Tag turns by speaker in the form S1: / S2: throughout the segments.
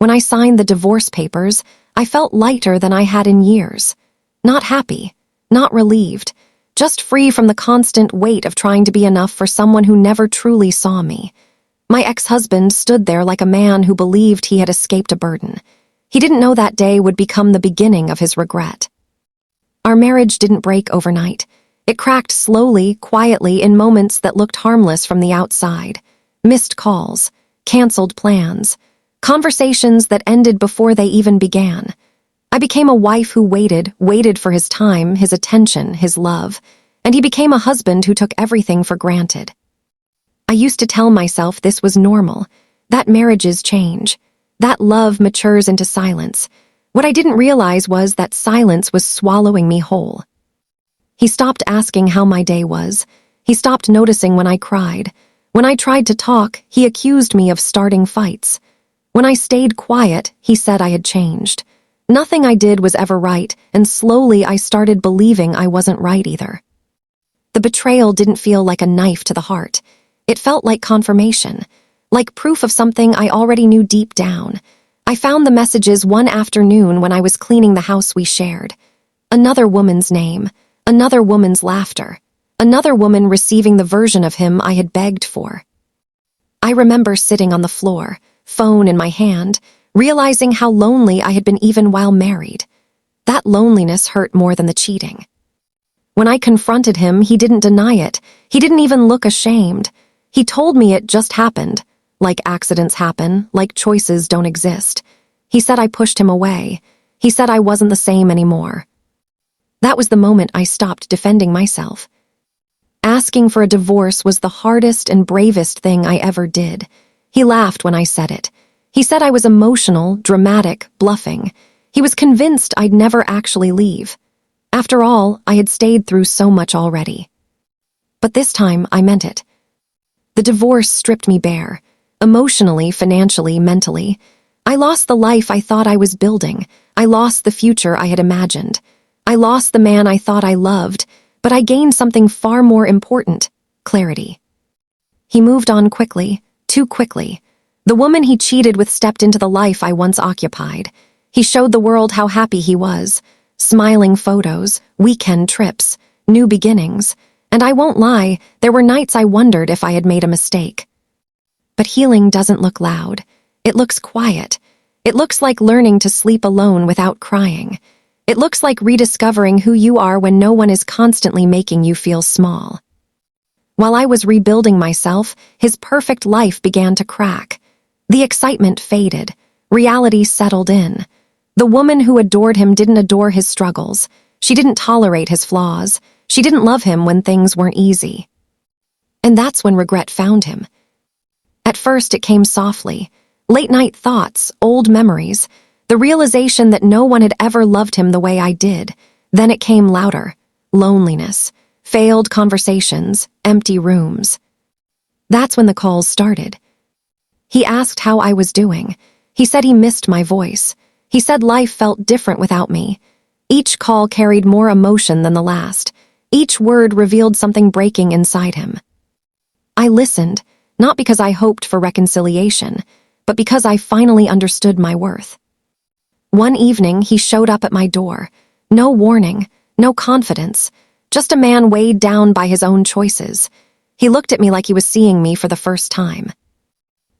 S1: When I signed the divorce papers, I felt lighter than I had in years. Not happy, not relieved, just free from the constant weight of trying to be enough for someone who never truly saw me. My ex-husband stood there like a man who believed he had escaped a burden. He didn't know that day would become the beginning of his regret. Our marriage didn't break overnight. It cracked slowly, quietly, in moments that looked harmless from the outside. Missed calls, canceled plans, conversations that ended before they even began. I became a wife who waited for his time, his attention, his love, and he became a husband who took everything for granted. I used to tell myself this was normal, that marriages change, that love matures into silence. What I didn't realize was that silence was swallowing me whole. He stopped asking how my day was. He stopped noticing when I cried. When I tried to talk, he accused me of starting fights. When I stayed quiet, he said I had changed. Nothing I did was ever right, and slowly I started believing I wasn't right either. The betrayal didn't feel like a knife to the heart. It felt like confirmation, like proof of something I already knew deep down. I found the messages one afternoon when I was cleaning the house we shared. Another woman's name, another woman's laughter, another woman receiving the version of him I had begged for. I remember sitting on the floor, phone in my hand, realizing how lonely I had been even while married. That loneliness hurt more than the cheating. When I confronted him, he didn't deny it. He didn't even look ashamed. He told me it just happened, like accidents happen, like choices don't exist. He said I pushed him away. He said I wasn't the same anymore. That was the moment I stopped defending myself. Asking for a divorce was the hardest and bravest thing I ever did. He laughed when I said it. He said I was emotional, dramatic, bluffing. He was convinced I'd never actually leave. After all, I had stayed through so much already. But this time, I meant it. The divorce stripped me bare, emotionally, financially, mentally. I lost the life I thought I was building. I lost the future I had imagined. I lost the man I thought I loved, but I gained something far more important: clarity. He moved on quickly, too quickly. The woman he cheated with stepped into the life I once occupied. He showed the world how happy he was. Smiling photos, weekend trips, new beginnings. And I won't lie, there were nights I wondered if I had made a mistake. But healing doesn't look loud. It looks quiet. It looks like learning to sleep alone without crying. It looks like rediscovering who you are when no one is constantly making you feel small. While I was rebuilding myself, his perfect life began to crack. The excitement faded. Reality settled in. The woman who adored him didn't adore his struggles. She didn't tolerate his flaws. She didn't love him when things weren't easy. And that's when regret found him. At first it came softly. Late-night thoughts, old memories, the realization that no one had ever loved him the way I did. Then it came louder. Loneliness, failed conversations, empty rooms. That's when the calls started. He asked how I was doing. He said he missed my voice. He said life felt different without me. Each call carried more emotion than the last. Each word revealed something breaking inside him. I listened, not because I hoped for reconciliation, but because I finally understood my worth. One evening, he showed up at my door. No warning, no confidence, just a man weighed down by his own choices. He looked at me like he was seeing me for the first time.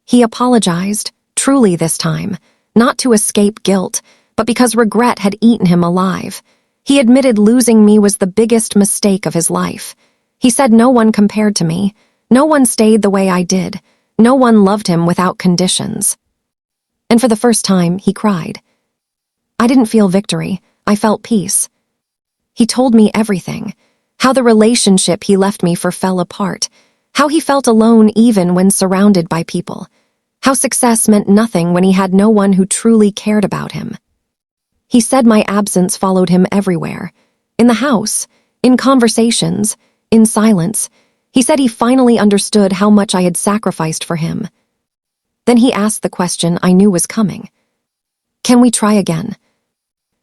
S1: He apologized, truly this time, not to escape guilt, but because regret had eaten him alive. He admitted losing me was the biggest mistake of his life. He said no one compared to me, no one stayed the way I did, no one loved him without conditions. And for the first time, he cried. I didn't feel victory, I felt peace. He told me everything, how the relationship he left me for fell apart, how he felt alone even when surrounded by people, how success meant nothing when he had no one who truly cared about him. He said my absence followed him everywhere, in the house, in conversations, in silence. He said he finally understood how much I had sacrificed for him. Then he asked the question I knew was coming. Can we try again?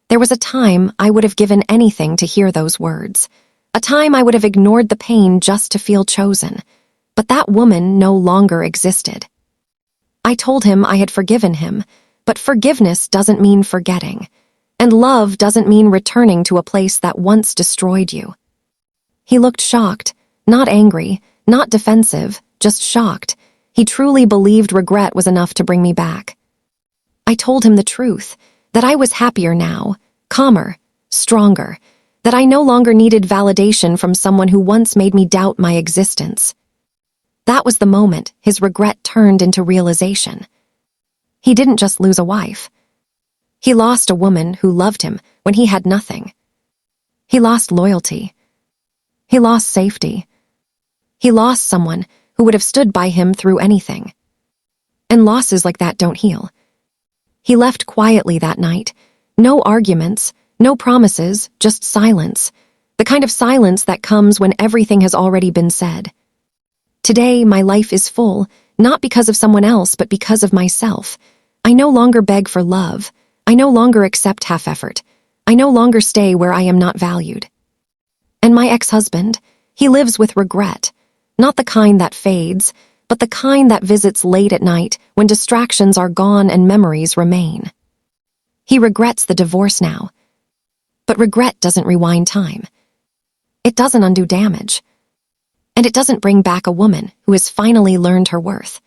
S1: There was a time I would have given anything to hear those words, a time I would have ignored the pain just to feel chosen, but that woman no longer existed. I told him I had forgiven him, But forgiveness doesn't mean forgetting. And love doesn't mean returning to a place that once destroyed you. He looked shocked, not angry, not defensive, just shocked. He truly believed regret was enough to bring me back. I told him the truth, that I was happier now, calmer, stronger, that I no longer needed validation from someone who once made me doubt my existence. That was the moment his regret turned into realization. He didn't just lose a wife. He lost a woman who loved him when he had nothing. He lost loyalty. He lost safety. He lost someone who would have stood by him through anything. And losses like that don't heal. He left quietly that night. No arguments, no promises, just silence. The kind of silence that comes when everything has already been said. Today, my life is full, not because of someone else, but because of myself. I no longer beg for love. I no longer accept half-effort. I no longer stay where I am not valued. And my ex-husband, he lives with regret. Not the kind that fades, but the kind that visits late at night when distractions are gone and memories remain. He regrets the divorce now. But regret doesn't rewind time. It doesn't undo damage. And it doesn't bring back a woman who has finally learned her worth.